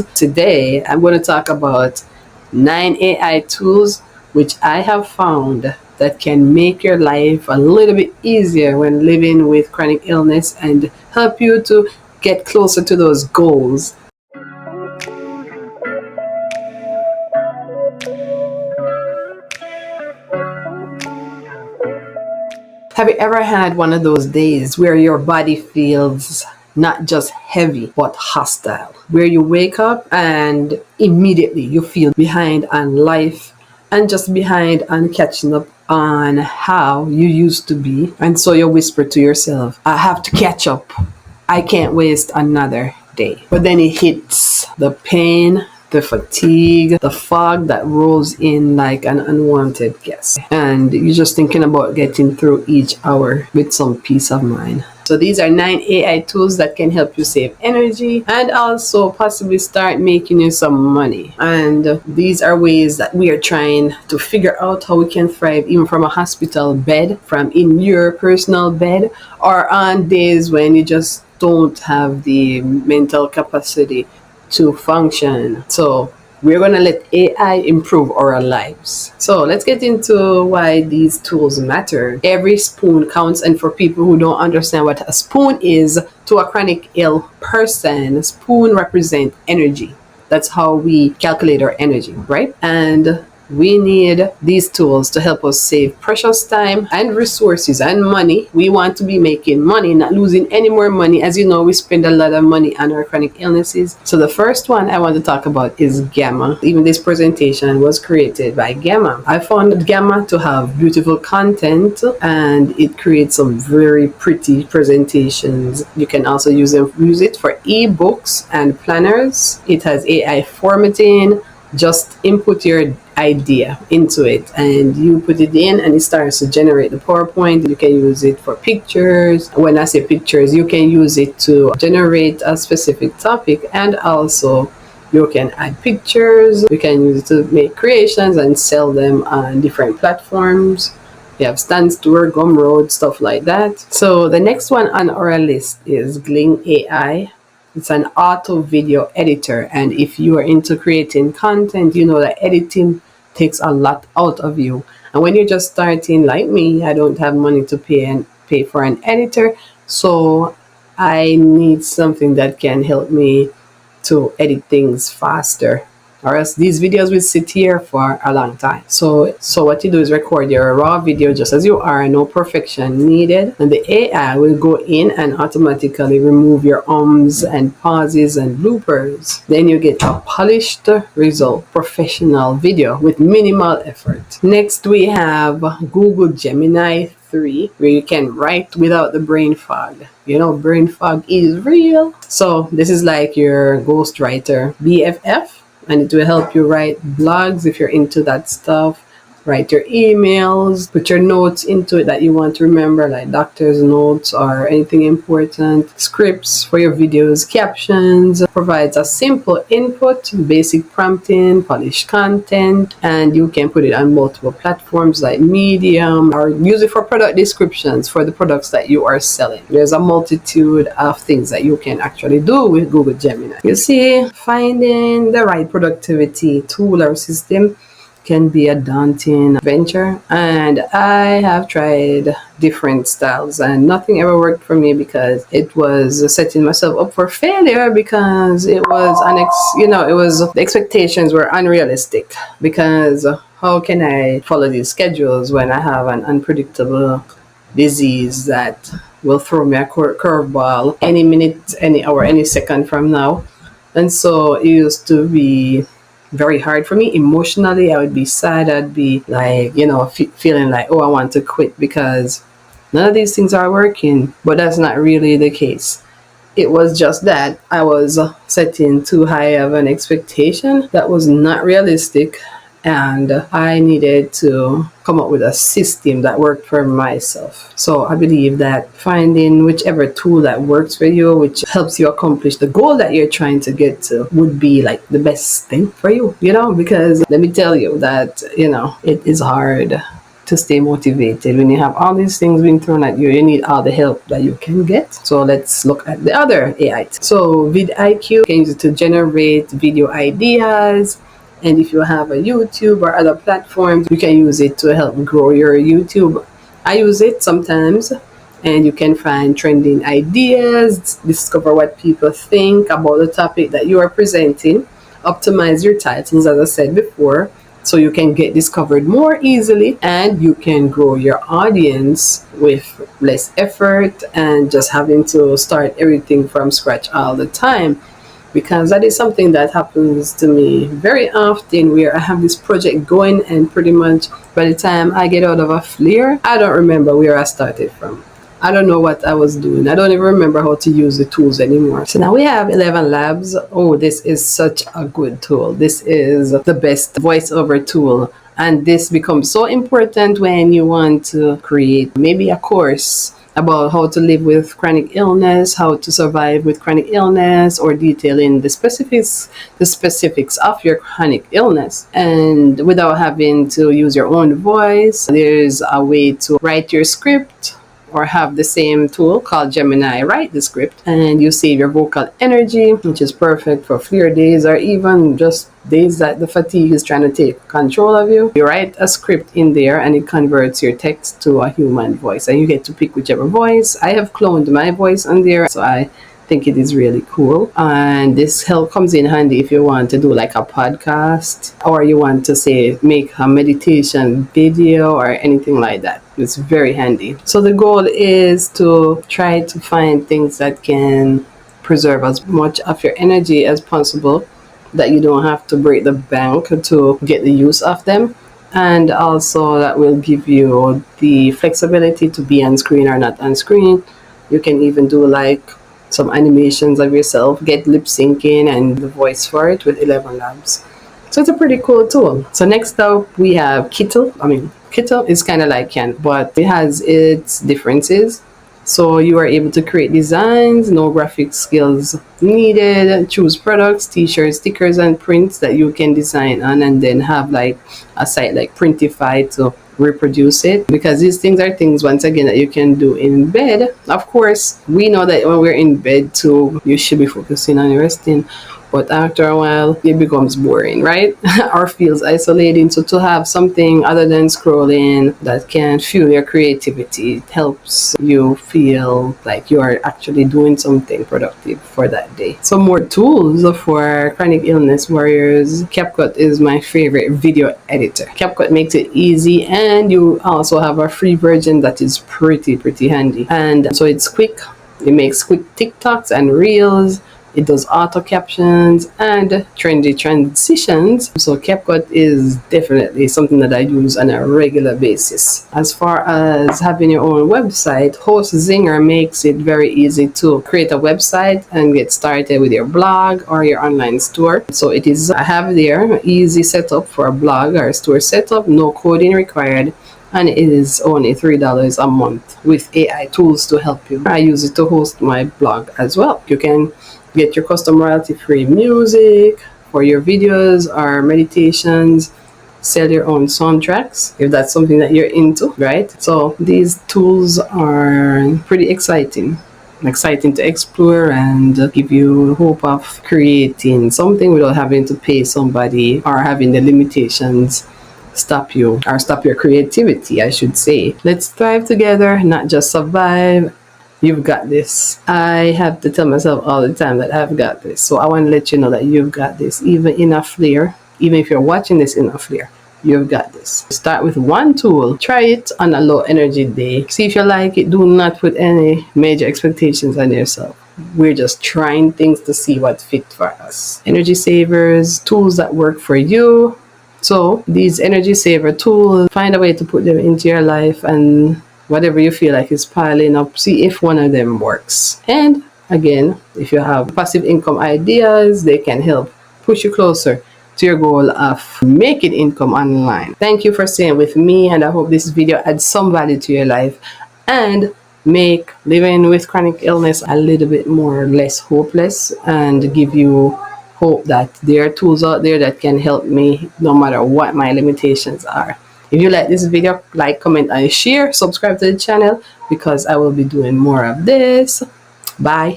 Today, I'm going to talk about 9 AI tools which I have found that can make your life a little bit easier when living with chronic illness and help you to get closer to those goals. Have you ever had one of those days where your body feels not just heavy but hostile? Where you wake up and immediately you feel behind on life and just behind on catching up on how you used to be. And so you whisper to yourself, I have to catch up. I can't waste another day. But then it hits the pain, the fatigue, the fog that rolls in like an unwanted guest. And you're just thinking about getting through each hour with some peace of mind. So these are 9 AI tools that can help you save energy and also possibly start making you some money. And these are ways that we are trying to figure out how we can thrive even from a hospital bed, from in your personal bed, or on days when you just don't have the mental capacity to function. So we're going to let AI improve our lives. So let's get into why these tools matter. Every spoon counts, and for people who don't understand what a spoon is, to a chronic ill person, a spoon represents energy. That's how we calculate our energy, right? And we need these tools to help us save precious time and resources and money. We want to be making money, not losing any more money. As you know, we spend a lot of money on our chronic illnesses. So the first one I want to talk about is Gamma. Even this presentation was created by Gamma. I found Gamma to have beautiful content and it creates some very pretty presentations. You can also use it for ebooks and planners. It has AI formatting. Just input your idea into it and you put it in and it starts to generate the PowerPoint. You can use it for pictures. When I say pictures, you can use it to generate a specific topic, and also you can add pictures. You can use it to make creations and sell them on different platforms. You have Stan Store, Gumroad, stuff like that. So the next one on our list is Gling AI. It's an auto video editor, and if you are into creating content, you know that editing takes a lot out of you. And when you're just starting like me, I don't have money to pay for an editor, so I need something that can help me to edit things faster, or else these videos will sit here for a long time. So what you do is record your raw video just as you are, no perfection needed, and the AI will go in and automatically remove your ums and pauses and bloopers. Then you get a polished result, professional video with minimal effort. Next we have Google Gemini 3, where you can write without the brain fog. You know, brain fog is real. So this is like your ghostwriter BFF, and it will help you write blogs if you're into that stuff. Write your emails, put your notes into it that you want to remember, like doctor's notes or anything important, scripts for your videos, captions. Provides a simple input, basic prompting, polished content, and you can put it on multiple platforms like Medium, or use it for product descriptions for the products that you are selling. There's a multitude of things that you can actually do with Google Gemini. You see, finding the right productivity tool or system can be a daunting venture, and I have tried different styles and nothing ever worked for me because it was setting myself up for failure, because it was the expectations were unrealistic. Because how can I follow these schedules when I have an unpredictable disease that will throw me a curveball any minute, any hour, any second from now? And so it used to be very hard for me emotionally. I would be sad. I'd be like, feeling like, oh, I want to quit because none of these things are working. But that's not really the case. It was just that I was setting too high of an expectation that was not realistic, and I needed to come up with a system that worked for myself. So I believe that finding whichever tool that works for you, which helps you accomplish the goal that you're trying to get to, would be like the best thing for you, because let me tell you that, it is hard to stay motivated. When you have all these things being thrown at you, you need all the help that you can get. So let's look at the other AI. So vidIQ, you can use it to generate video ideas. And if you have a YouTube or other platforms, you can use it to help grow your YouTube. I use it sometimes, and you can find trending ideas, discover what people think about the topic that you are presenting, optimize your titles, as I said before, so you can get discovered more easily, and you can grow your audience with less effort and just having to start everything from scratch all the time. Because that is something that happens to me very often, where I have this project going, and pretty much by the time I get out of a flare, I don't remember where I started from. I don't know what I was doing. I don't even remember how to use the tools anymore. So now we have 11 Labs. Oh, this is such a good tool. This is the best voiceover tool. And this becomes so important when you want to create maybe a course about how to live with chronic illness, how to survive with chronic illness, or detailing the specifics of your chronic illness. And without having to use your own voice, there's a way to write your script, or have the same tool called Gemini write the script, and you save your vocal energy, which is perfect for flare days or even just days that the fatigue is trying to take control of you. You write a script in there and it converts your text to a human voice, and you get to pick whichever voice. I have cloned my voice on there, so I think it is really cool. And this help comes in handy if you want to do like a podcast, or you want to say make a meditation video or anything like that. It's very handy. So the goal is to try to find things that can preserve as much of your energy as possible, that you don't have to break the bank to get the use of them. And also that will give you the flexibility to be on screen or not on screen. You can even do like some animations of yourself, get lip syncing and the voice for it with 11 Labs. So it's a pretty cool tool. So next up we have Kittle. Kittle is kind of like Canva, but it has its differences. So you are able to create designs, no graphic skills needed, choose products, t-shirts, stickers, and prints that you can design on, and then have like a site like Printify to reproduce it. Because these things are things, once again, that you can do in bed. Of course, we know that when we're in bed too, you should be focusing on resting. But after a while, it becomes boring, right? Or feels isolating. So to have something other than scrolling that can fuel your creativity, it helps you feel like you are actually doing something productive for that day. Some more tools for chronic illness warriors. CapCut is my favorite video editor. CapCut makes it easy, and you also have a free version that is pretty handy. And so it's quick. It makes quick TikToks and Reels. It does auto captions and trendy transitions. So CapCut is definitely something that I use on a regular basis. As far as having your own website, HostZinger makes it very easy to create a website and get started with your blog or your online store. So I have there easy setup for a blog or store setup, no coding required. And it is only $3 a month with AI tools to help you. I use it to host my blog as well. You can get your custom royalty-free music for your videos or meditations, sell your own soundtracks if that's something that you're into, right? So these tools are pretty exciting to explore and give you hope of creating something without having to pay somebody or having the limitations stop your creativity, I should say. Let's thrive together, not just survive. You've got this. I have to tell myself all the time that I've got this. So I want to let you know that you've got this. Even in a flare, even if you're watching this in a flare, you've got this. Start with one tool. Try it on a low energy day. See if you like it. Do not put any major expectations on yourself. We're just trying things to see what fit for us. Energy savers, tools that work for you. So these energy saver tools, find a way to put them into your life, and whatever you feel like is piling up, see if one of them works. And again, if you have passive income ideas, they can help push you closer to your goal of making income online. Thank you for staying with me, and I hope this video adds some value to your life and make living with chronic illness a little bit less hopeless, and give you hope that there are tools out there that can help me no matter what my limitations are. If you like this video, like, comment, and share. Subscribe to the channel because I will be doing more of this. Bye.